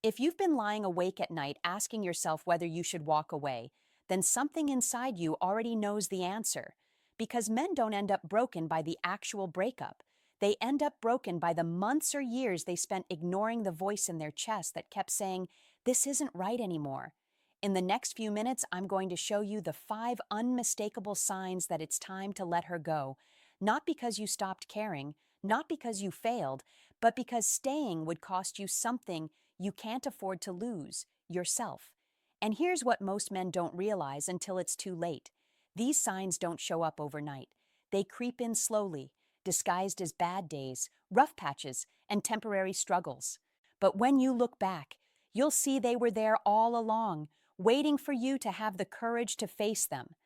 If you've been lying awake at night asking yourself whether you should walk away, then something inside you already knows the answer. Because men don't end up broken by the actual breakup. They end up broken by the months or years they spent ignoring the voice in their chest that kept saying, "This isn't right anymore." In the next few minutes, I'm going to show you the 5 unmistakable signs that it's time to let her go. Not because you stopped caring, not because you failed, but because staying would cost you something you can't afford to lose yourself. And here's what most men don't realize until it's too late. These signs don't show up overnight. They creep in slowly, disguised as bad days, rough patches, and temporary struggles. But when you look back, you'll see they were there all along, waiting for you to have the courage to face them.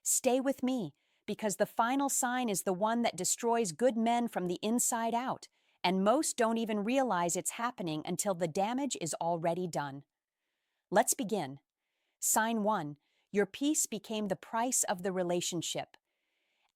Stay with me, because the final sign is the one that destroys good men from the inside out, and most don't even realize it's happening until the damage is already done. Let's begin. Sign 1. Your peace became the price of the relationship.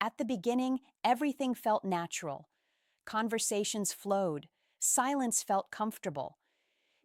At the beginning, everything felt natural. Conversations flowed. Silence felt comfortable.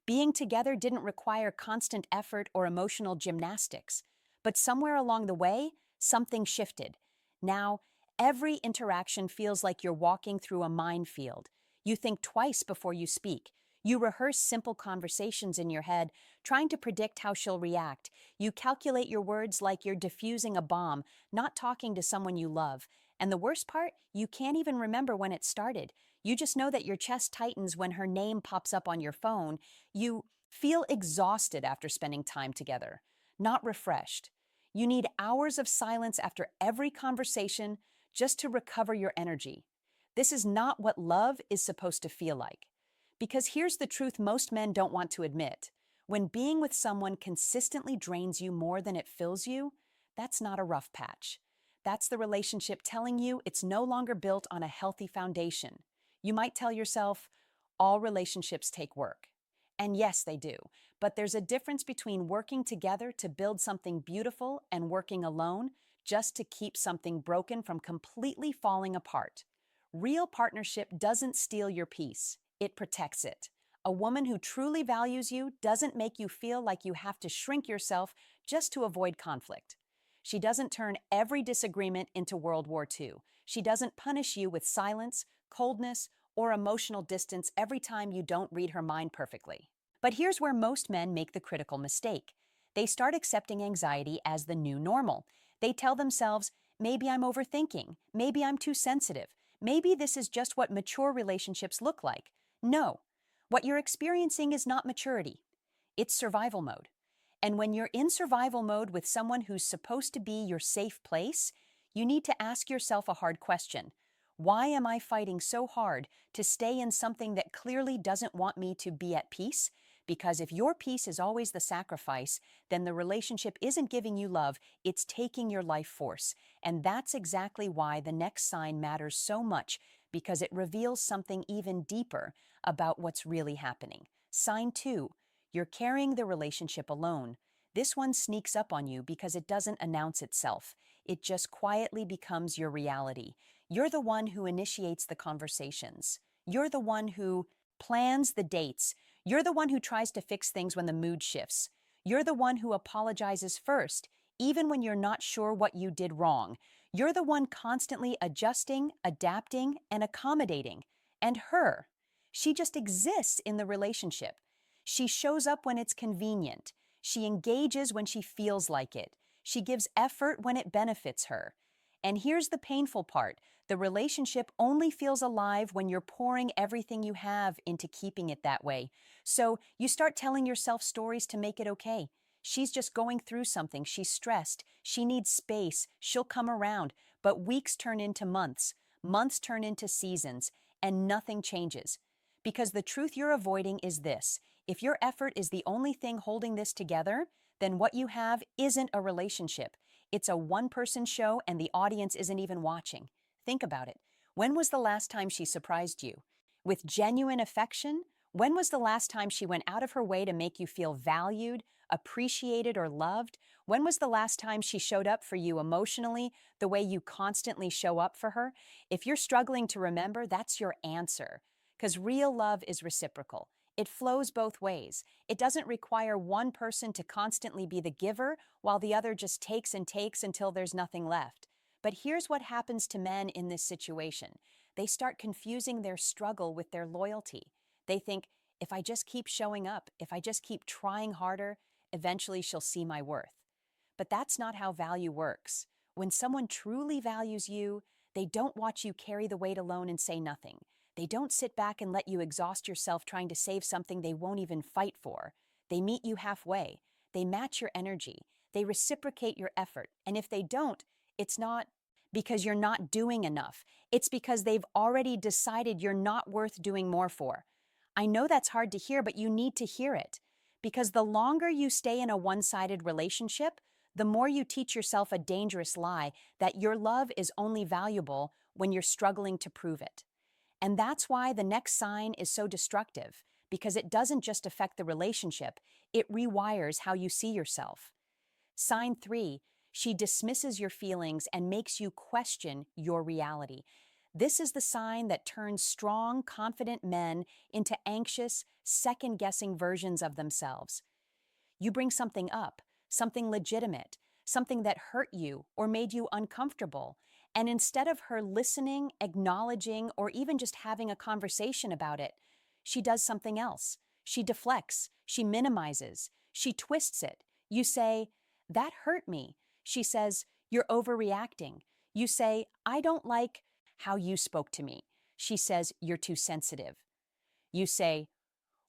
Being together didn't require constant effort or emotional gymnastics. But somewhere along the way, something shifted. Now, every interaction feels like you're walking through a minefield. You think twice before you speak. You rehearse simple conversations in your head, trying to predict how she'll react. You calculate your words like you're diffusing a bomb, not talking to someone you love. And the worst part, you can't even remember when it started. You just know that your chest tightens when her name pops up on your phone. You feel exhausted after spending time together, not refreshed. You need hours of silence after every conversation just to recover your energy. This is not what love is supposed to feel like. Because here's the truth most men don't want to admit. When being with someone consistently drains you more than it fills you, that's not a rough patch. That's the relationship telling you it's no longer built on a healthy foundation. You might tell yourself, all relationships take work. And yes, they do. But there's a difference between working together to build something beautiful and working alone just to keep something broken from completely falling apart. Real partnership doesn't steal your peace. It protects it. A woman who truly values you doesn't make you feel like you have to shrink yourself just to avoid conflict. She doesn't turn every disagreement into World War II. She doesn't punish you with silence, coldness, or emotional distance every time you don't read her mind perfectly. But here's where most men make the critical mistake. They start accepting anxiety as the new normal. They tell themselves, maybe I'm overthinking, maybe I'm too sensitive, maybe this is just what mature relationships look like. No, what you're experiencing is not maturity. It's survival mode. And when you're in survival mode with someone who's supposed to be your safe place, you need to ask yourself a hard question. Why am I fighting so hard to stay in something that clearly doesn't want me to be at peace? Because if your peace is always the sacrifice, then the relationship isn't giving you love, it's taking your life force. And that's exactly why the next sign matters so much, because it reveals something even deeper about what's really happening. Sign 2. You're carrying the relationship alone. This one sneaks up on you because it doesn't announce itself. It just quietly becomes your reality. You're the one who initiates the conversations. You're the one who plans the dates. You're the one who tries to fix things when the mood shifts. You're the one who apologizes first, even when you're not sure what you did wrong. You're the one constantly adjusting, adapting, and accommodating. And her, she just exists in the relationship. She shows up when it's convenient. She engages when she feels like it. She gives effort when it benefits her. And here's the painful part. The relationship only feels alive when you're pouring everything you have into keeping it that way. So you start telling yourself stories to make it okay. She's just going through something. She's stressed. She needs space. She'll come around. But weeks turn into months. Months turn into seasons. And nothing changes. Because the truth you're avoiding is this. If your effort is the only thing holding this together, then what you have isn't a relationship. It's a one-person show and the audience isn't even watching. Think about it. When was the last time she surprised you? With genuine affection? When was the last time she went out of her way to make you feel valued, appreciated, or loved? When was the last time she showed up for you emotionally the way you constantly show up for her? If you're struggling to remember, that's your answer. Because real love is reciprocal. It flows both ways. It doesn't require one person to constantly be the giver while the other just takes and takes until there's nothing left. But here's what happens to men in this situation. They start confusing their struggle with their loyalty. They think, if I just keep showing up, if I just keep trying harder, eventually she'll see my worth. But that's not how value works. When someone truly values you, they don't watch you carry the weight alone and say nothing. They don't sit back and let you exhaust yourself trying to save something they won't even fight for. They meet you halfway. They match your energy. They reciprocate your effort. And if they don't, it's not because you're not doing enough. It's because they've already decided you're not worth doing more for. I know that's hard to hear, but you need to hear it. Because the longer you stay in a one-sided relationship, the more you teach yourself a dangerous lie that your love is only valuable when you're struggling to prove it. And that's why the next sign is so destructive, because it doesn't just affect the relationship, it rewires how you see yourself. Sign 3, she dismisses your feelings and makes you question your reality. This is the sign that turns strong, confident men into anxious, second-guessing versions of themselves. You bring something up, something legitimate, something that hurt you or made you uncomfortable, and instead of her listening, acknowledging, or even just having a conversation about it, she does something else. She deflects, she minimizes, she twists it. You say, "That hurt me." She says, "You're overreacting." You say, "I don't like how you spoke to me." She says, "You're too sensitive." You say,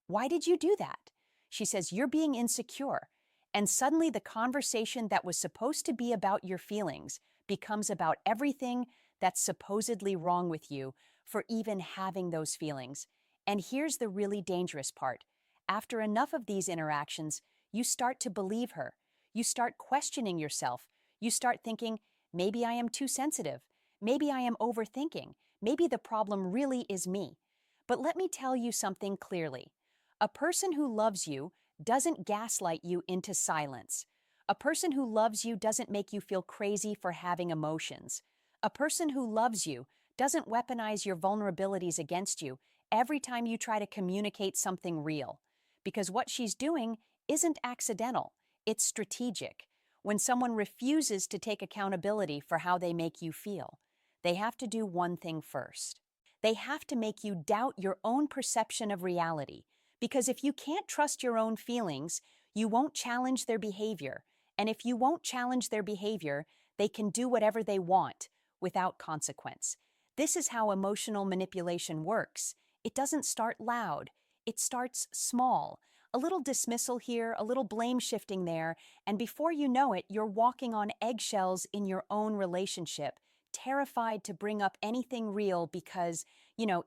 "Why did you do that?" She says, "You're being insecure." And suddenly the conversation that was supposed to be about your feelings becomes about everything that's supposedly wrong with you for even having those feelings. And here's the really dangerous part. After enough of these interactions, you start to believe her. You start questioning yourself. You start thinking, maybe I am too sensitive. Maybe I am overthinking. Maybe the problem really is me. But let me tell you something clearly. A person who loves you doesn't gaslight you into silence. A person who loves you doesn't make you feel crazy for having emotions. A person who loves you doesn't weaponize your vulnerabilities against you every time you try to communicate something real. Because what she's doing isn't accidental, it's strategic. When someone refuses to take accountability for how they make you feel, they have to do one thing first. They have to make you doubt your own perception of reality. Because if you can't trust your own feelings, you won't challenge their behavior. And if you won't challenge their behavior, they can do whatever they want without consequence. This is how emotional manipulation works. It doesn't start loud. It starts small. A little dismissal here, a little blame shifting there, and before you know it, you're walking on eggshells in your own relationship, terrified to bring up anything real because,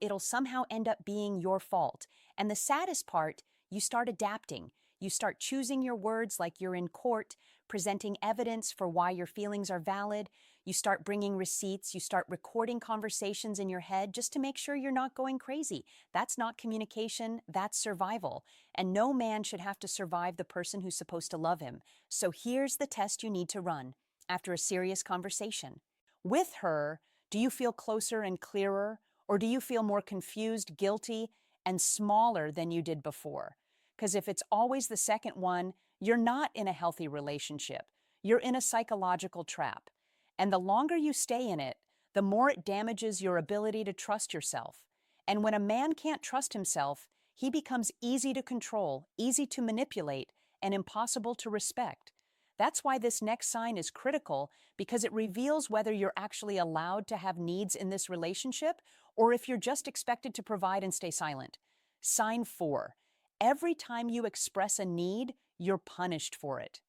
it'll somehow end up being your fault. And the saddest part, you start adapting. You start choosing your words like you're in court, presenting evidence for why your feelings are valid. You start bringing receipts. You start recording conversations in your head just to make sure you're not going crazy. That's not communication, that's survival. And no man should have to survive the person who's supposed to love him. So here's the test you need to run after a serious conversation. With her, do you feel closer and clearer, or do you feel more confused, guilty, and smaller than you did before? Because if it's always the second one, you're not in a healthy relationship. You're in a psychological trap. And the longer you stay in it, the more it damages your ability to trust yourself. And when a man can't trust himself, he becomes easy to control, easy to manipulate, and impossible to respect. That's why this next sign is critical, because it reveals whether you're actually allowed to have needs in this relationship or if you're just expected to provide and stay silent. Sign 4. Every time you express a need, you're punished for it.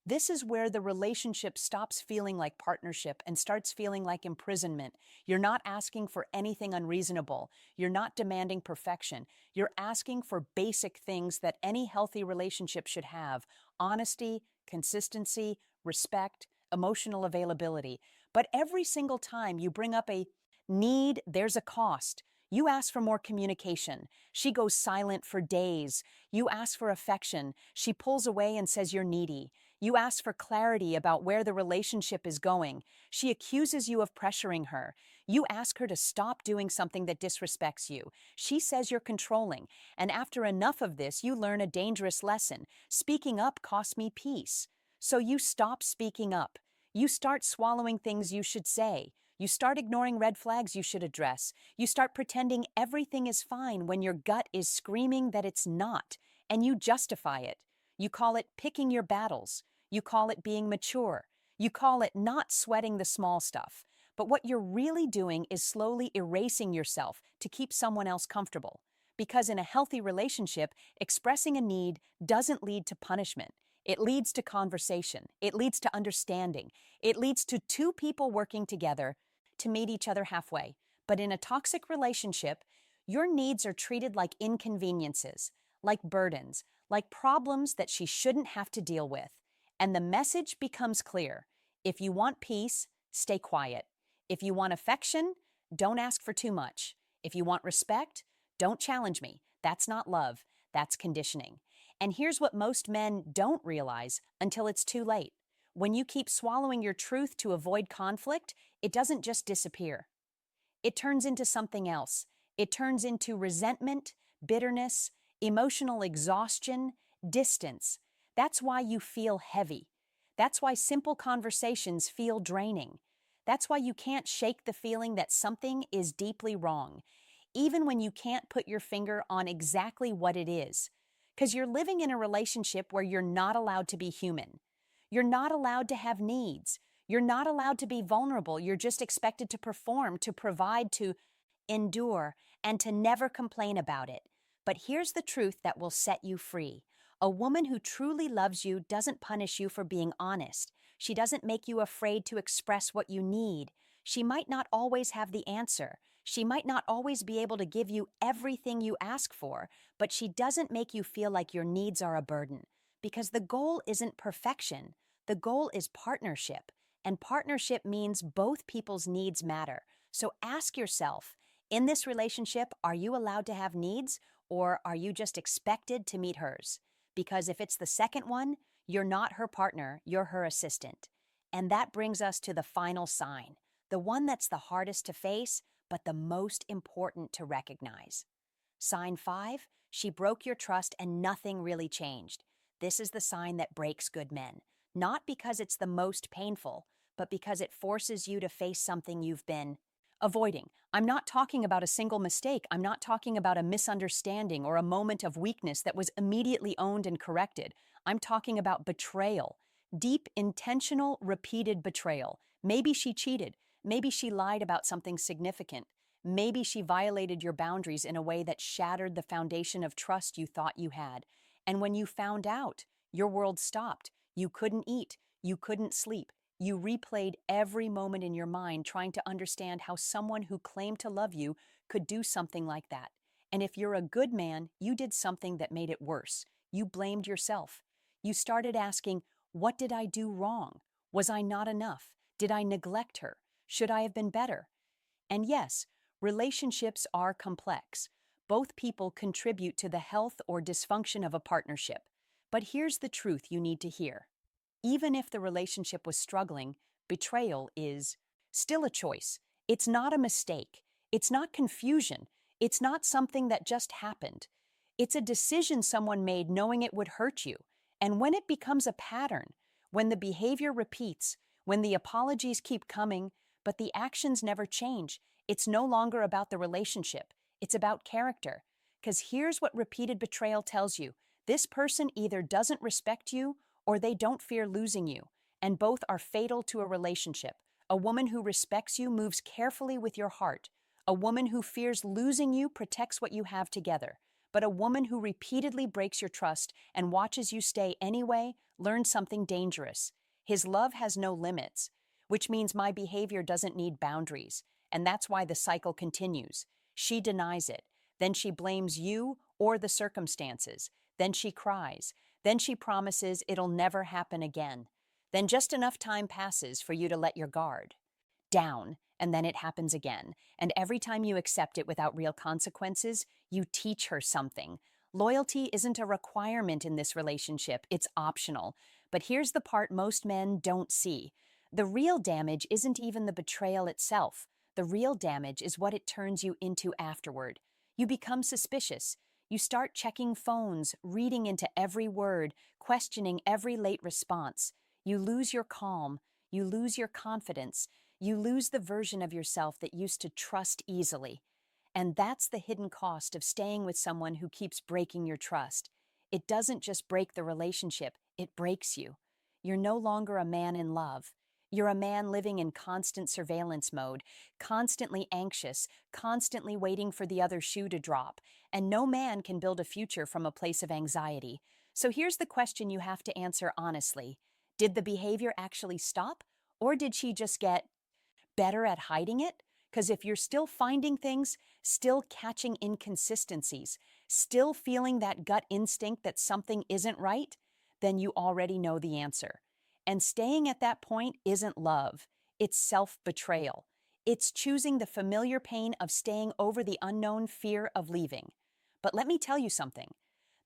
This is where the relationship stops feeling like partnership and starts feeling like imprisonment. You're not asking for anything unreasonable. You're not demanding perfection. You're asking for basic things that any healthy relationship should have: honesty, consistency, respect, emotional availability. But every single time you bring up a need, there's a cost. You ask for more communication. She goes silent for days. You ask for affection. She pulls away and says you're needy. You ask for clarity about where the relationship is going. She accuses you of pressuring her. You ask her to stop doing something that disrespects you. She says you're controlling. And after enough of this, you learn a dangerous lesson. Speaking up costs me peace. So you stop speaking up. You start swallowing things you should say. You start ignoring red flags you should address. You start pretending everything is fine when your gut is screaming that it's not, and you justify it. You call it picking your battles. You call it being mature. You call it not sweating the small stuff. But what you're really doing is slowly erasing yourself to keep someone else comfortable. Because in a healthy relationship, expressing a need doesn't lead to punishment. It leads to conversation. It leads to understanding. It leads to two people working together to meet each other halfway. But in a toxic relationship, your needs are treated like inconveniences, like burdens, like problems that she shouldn't have to deal with. And the message becomes clear. If you want peace, stay quiet. If you want affection, don't ask for too much. If you want respect, don't challenge me. That's not love. That's conditioning. And here's what most men don't realize until it's too late. When you keep swallowing your truth to avoid conflict, it doesn't just disappear. It turns into something else. It turns into resentment, bitterness, emotional exhaustion, distance. That's why you feel heavy. That's why simple conversations feel draining. That's why you can't shake the feeling that something is deeply wrong, even when you can't put your finger on exactly what it is. Because you're living in a relationship where you're not allowed to be human. You're not allowed to have needs. You're not allowed to be vulnerable. You're just expected to perform, to provide, to endure, and to never complain about it. But here's the truth that will set you free. A woman who truly loves you doesn't punish you for being honest. She doesn't make you afraid to express what you need. She might not always have the answer. She might not always be able to give you everything you ask for, but she doesn't make you feel like your needs are a burden. Because the goal isn't perfection. The goal is partnership. And partnership means both people's needs matter. So ask yourself, in this relationship, are you allowed to have needs, or are you just expected to meet hers? Because if it's the second one, you're not her partner, you're her assistant. And that brings us to the final sign, the one that's the hardest to face, but the most important to recognize. Sign 5, she broke your trust and nothing really changed. This is the sign that breaks good men. Not because it's the most painful, but because it forces you to face something you've been avoiding. I'm not talking about a single mistake. I'm not talking about a misunderstanding or a moment of weakness that was immediately owned and corrected. I'm talking about betrayal. Deep, intentional, repeated betrayal. Maybe she cheated. Maybe she lied about something significant. Maybe she violated your boundaries in a way that shattered the foundation of trust you thought you had. And when you found out, your world stopped. You couldn't eat. You couldn't sleep. You replayed every moment in your mind trying to understand how someone who claimed to love you could do something like that. And if you're a good man, you did something that made it worse. You blamed yourself. You started asking, what did I do wrong? Was I not enough? Did I neglect her? Should I have been better? And yes, relationships are complex. Both people contribute to the health or dysfunction of a partnership. But here's the truth you need to hear. Even if the relationship was struggling, betrayal is still a choice. It's not a mistake. It's not confusion. It's not something that just happened. It's a decision someone made knowing it would hurt you. And when it becomes a pattern, when the behavior repeats, when the apologies keep coming, but the actions never change, it's no longer about the relationship. It's about character. Because here's what repeated betrayal tells you. This person either doesn't respect you or they don't fear losing you, and both are fatal to a relationship. A woman who respects you moves carefully with your heart. A woman who fears losing you protects what you have together. But a woman who repeatedly breaks your trust and watches you stay anyway learns something dangerous. His love has no limits, which means my behavior doesn't need boundaries. And that's why the cycle continues. She denies it. Then she blames you or the circumstances. Then she cries. Then she promises it'll never happen again. Then just enough time passes for you to let your guard down, and then it happens again. And every time you accept it without real consequences, you teach her something. Loyalty isn't a requirement in this relationship, it's optional. But here's the part most men don't see. The real damage isn't even the betrayal itself. The real damage is what it turns you into afterward. You become suspicious. You start checking phones, reading into every word, questioning every late response. You lose your calm. You lose your confidence. You lose the version of yourself that used to trust easily. And that's the hidden cost of staying with someone who keeps breaking your trust. It doesn't just break the relationship, it breaks you. You're no longer a man in love. You're a man living in constant surveillance mode, constantly anxious, constantly waiting for the other shoe to drop. And no man can build a future from a place of anxiety. So here's the question you have to answer honestly. Did the behavior actually stop? Or did she just get better at hiding it? Because if you're still finding things, still catching inconsistencies, still feeling that gut instinct that something isn't right, then you already know the answer. And staying at that point isn't love, it's self-betrayal. It's choosing the familiar pain of staying over the unknown fear of leaving. But let me tell you something.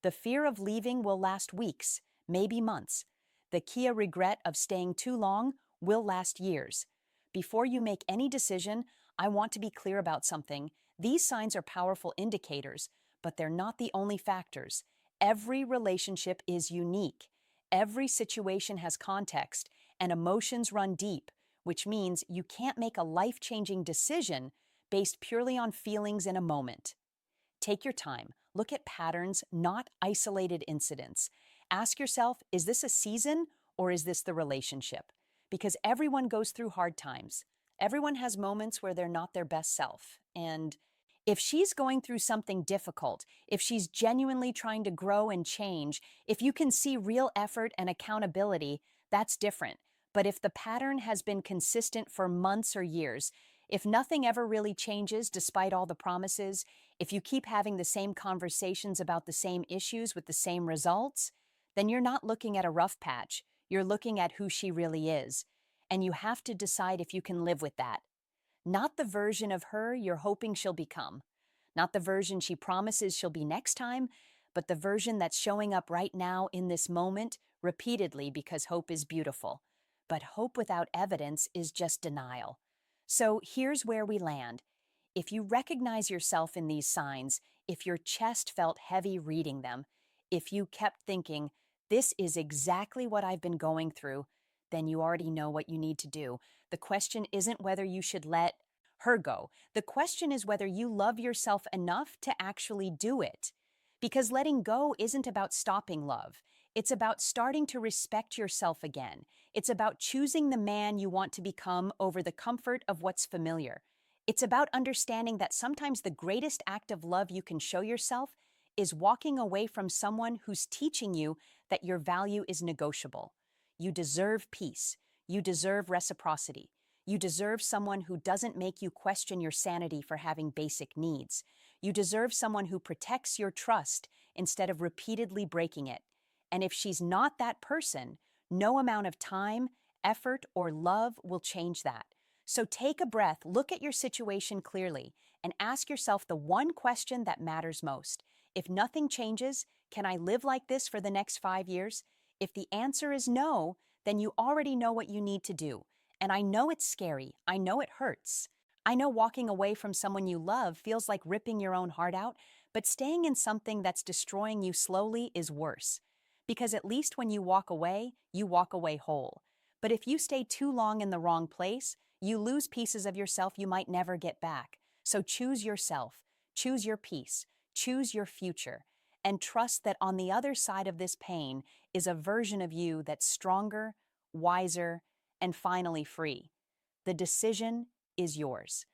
The fear of leaving will last weeks, maybe months. The Kia regret of staying too long will last years. Before you make any decision, I want to be clear about something. These signs are powerful indicators, but they're not the only factors. Every relationship is unique. Every situation has context, and emotions run deep, which means you can't make a life-changing decision based purely on feelings in a moment. Take your time. Look at patterns, not isolated incidents. Ask yourself, is this a season or is this the relationship? Because everyone goes through hard times. Everyone has moments where they're not their best self. And if she's going through something difficult, if she's genuinely trying to grow and change, if you can see real effort and accountability, that's different. But if the pattern has been consistent for months or years, if nothing ever really changes despite all the promises, if you keep having the same conversations about the same issues with the same results, then you're not looking at a rough patch. You're looking at who she really is. And you have to decide if you can live with that. Not the version of her you're hoping she'll become. Not the version she promises she'll be next time, but the version that's showing up right now in this moment repeatedly because hope is beautiful. But hope without evidence is just denial. So here's where we land. If you recognize yourself in these signs, if your chest felt heavy reading them, if you kept thinking, this is exactly what I've been going through, then you already know what you need to do. The question isn't whether you should let her go. The question is whether you love yourself enough to actually do it. Because letting go isn't about stopping love. It's about starting to respect yourself again. It's about choosing the man you want to become over the comfort of what's familiar. It's about understanding that sometimes the greatest act of love you can show yourself is walking away from someone who's teaching you that your value is negotiable. You deserve peace. You deserve reciprocity. You deserve someone who doesn't make you question your sanity for having basic needs. You deserve someone who protects your trust instead of repeatedly breaking it. And if she's not that person, no amount of time, effort, or love will change that. So take a breath, look at your situation clearly, and ask yourself the one question that matters most. If nothing changes, can I live like this for the next 5 years? If the answer is no, then you already know what you need to do. And I know it's scary. I know it hurts. I know walking away from someone you love feels like ripping your own heart out, but staying in something that's destroying you slowly is worse. Because at least when you walk away whole. But if you stay too long in the wrong place, you lose pieces of yourself you might never get back. So choose yourself, choose your peace, choose your future, and trust that on the other side of this pain is a version of you that's stronger, wiser, and finally free. The decision is yours.